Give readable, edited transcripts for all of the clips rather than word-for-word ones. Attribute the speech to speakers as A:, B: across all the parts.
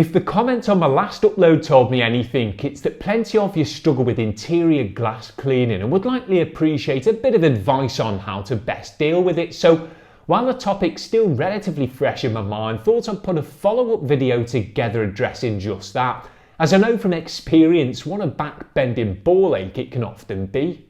A: If the comment on my last upload told me anything, it's that plenty of you struggle with interior glass cleaning and would likely appreciate a bit of advice on how to best deal with it. So while the topic's still relatively fresh in my mind, thought I'd put a follow-up video together addressing just that, as I know from experience what a back-bending ball ache it can often be.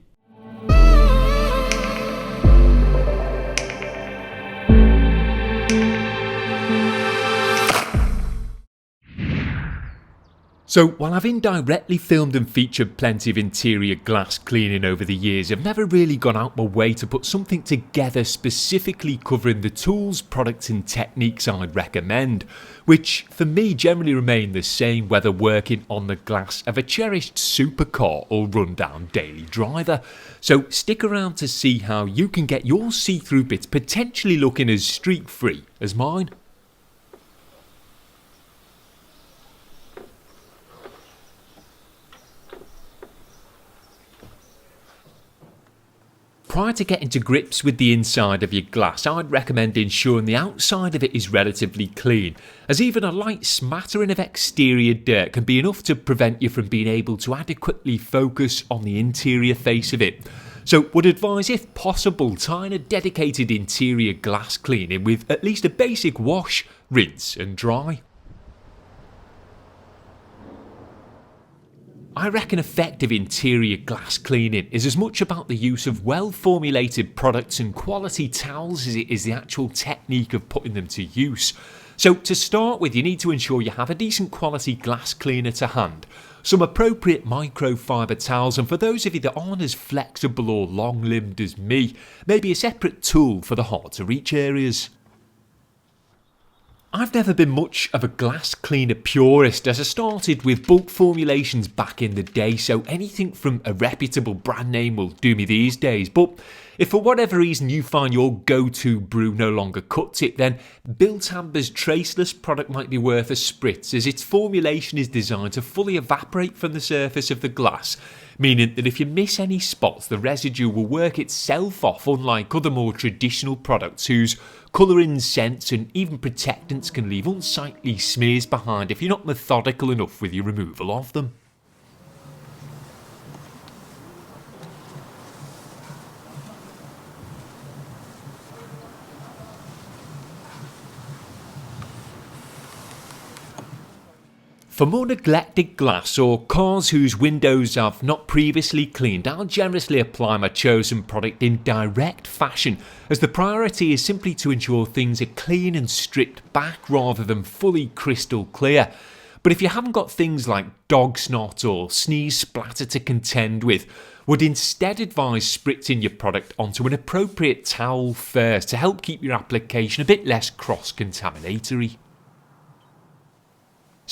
B: So, while I've indirectly filmed and featured plenty of interior glass cleaning over the years, I've never really gone out my way to put something together specifically covering the tools, products and techniques I'd recommend, which for me generally remain the same whether working on the glass of a cherished supercar or rundown daily driver. So stick around to see how you can get your see-through bits potentially looking as streak-free as mine. Prior to getting to grips with the inside of your glass, I'd recommend ensuring the outside of it is relatively clean, as even a light smattering of exterior dirt can be enough to prevent you from being able to adequately focus on the interior face of it. So would advise, if possible, tying a dedicated interior glass cleaning with at least a basic wash, rinse and dry. I reckon effective interior glass cleaning is as much about the use of well-formulated products and quality towels as it is the actual technique of putting them to use. So to start with, you need to ensure you have a decent quality glass cleaner to hand, some appropriate microfiber towels, and for those of you that aren't as flexible or long-limbed as me, maybe a separate tool for the hard-to-reach areas. I've never been much of a glass cleaner purist, as I started with bulk formulations back in the day, so anything from a reputable brand name will do me these days. But if for whatever reason you find your go-to brew no longer cuts it, then Bilt Hamber's Traceless product might be worth a spritz, as its formulation is designed to fully evaporate from the surface of the glass, meaning that if you miss any spots, the residue will work itself off, unlike other more traditional products whose colouring, scents and even protectants can leave unsightly smears behind if you're not methodical enough with your removal of them. For more neglected glass or cars whose windows I've not previously cleaned, I'll generously apply my chosen product in direct fashion, as the priority is simply to ensure things are clean and stripped back rather than fully crystal clear. But if you haven't got things like dog snot or sneeze splatter to contend with, would instead advise spritzing your product onto an appropriate towel first to help keep your application a bit less cross-contaminatory.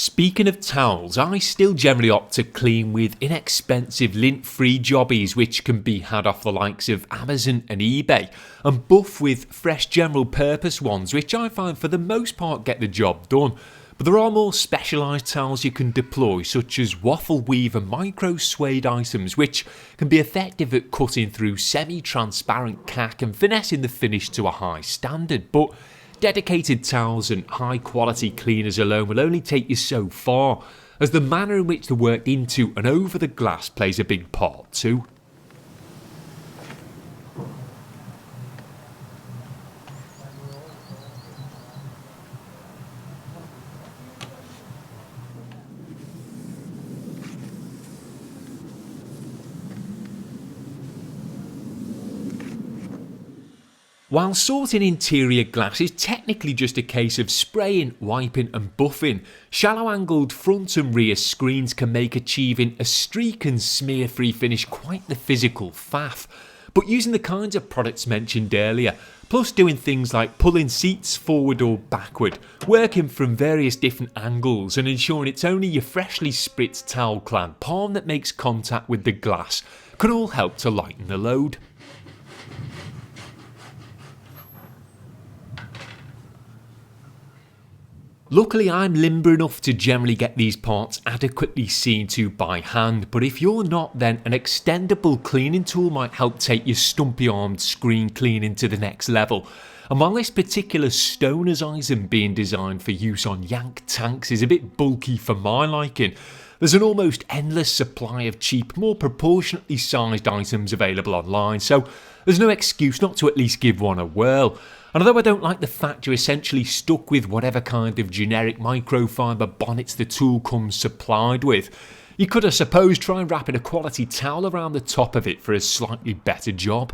B: Speaking of towels, I still generally opt to clean with inexpensive lint-free jobbies which can be had off the likes of Amazon and eBay, and buff with fresh general purpose ones which I find for the most part get the job done. But there are more specialised towels you can deploy, such as Waffle weave and micro suede items, which can be effective at cutting through semi-transparent cack and finessing the finish to a high standard. But dedicated towels and high quality cleaners alone will only take you so far, as the manner in which they're worked into and over the glass plays a big part too. While sorting interior glass is technically just a case of spraying, wiping and buffing, shallow angled front and rear screens can make achieving a streak and smear free finish quite the physical faff. But using the kinds of products mentioned earlier, plus doing things like pulling seats forward or backward, working from various different angles and ensuring it's only your freshly spritzed towel clad palm that makes contact with the glass can all help to lighten the load. Luckily, I'm limber enough to generally get these parts adequately seen to by hand, but if you're not, then an extendable cleaning tool might help take your stumpy armed screen cleaning to the next level. And while this particular stoner's item being designed for use on yank tanks is a bit bulky for my liking, there's an almost endless supply of cheap, more proportionately sized items available online, so there's no excuse not to at least give one a whirl. And although I don't like the fact you're essentially stuck with whatever kind of generic microfiber bonnets the tool comes supplied with, you could, I suppose, try wrapping a quality towel around the top of it for a slightly better job.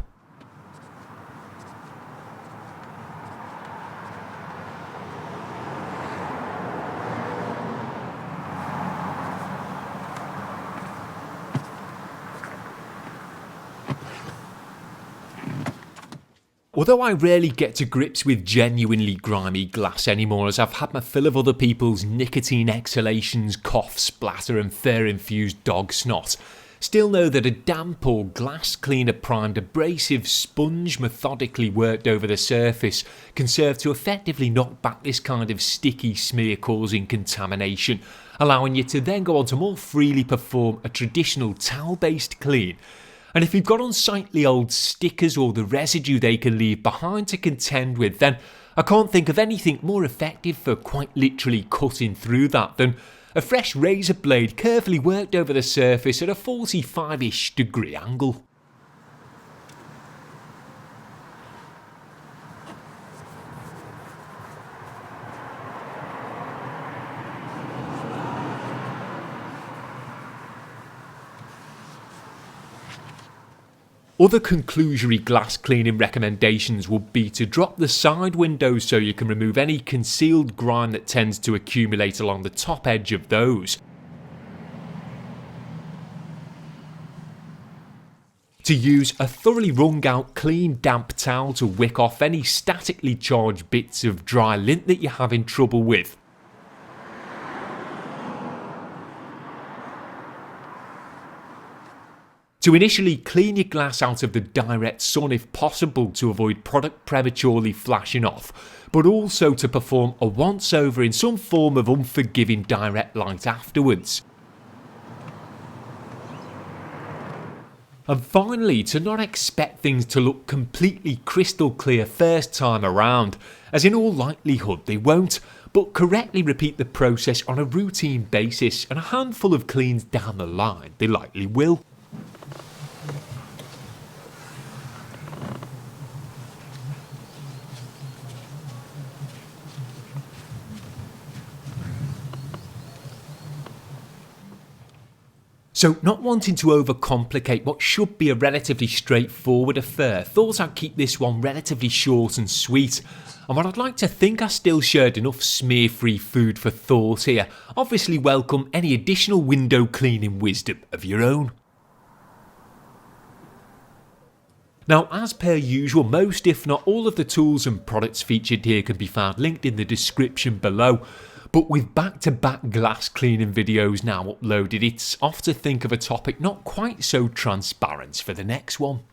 B: Although I rarely get to grips with genuinely grimy glass anymore, as I've had my fill of other people's nicotine exhalations, cough, splatter and fur-infused dog snot, still know that a damp or glass cleaner primed abrasive sponge methodically worked over the surface can serve to effectively knock back this kind of sticky smear causing contamination, allowing you to then go on to more freely perform a traditional towel-based clean. And if you've got unsightly old stickers or the residue they can leave behind to contend with, then I can't think of anything more effective for quite literally cutting through that than a fresh razor blade carefully worked over the surface at a 45-ish degree angle. Other conclusory glass cleaning recommendations would be to drop the side windows so you can remove any concealed grime that tends to accumulate along the top edge of those. To use a thoroughly wrung out clean damp towel to wick off any statically charged bits of dry lint that you're having trouble with. To initially clean your glass out of the direct sun if possible to avoid product prematurely flashing off, but also to perform a once over in some form of unforgiving direct light afterwards. And finally, to not expect things to look completely crystal clear first time around, as in all likelihood they won't, but correctly repeat the process on a routine basis and a handful of cleans down the line they likely will. So, not wanting to overcomplicate what should be a relatively straightforward affair, thought I'd keep this one relatively short and sweet. And while I'd like to think I still shared enough smear-free food for thought here, obviously welcome any additional window cleaning wisdom of your own. Now, as per usual, most if not all of the tools and products featured here can be found linked in the description below. But with back-to-back glass cleaning videos now uploaded, it's off to think of a topic not quite so transparent for the next one.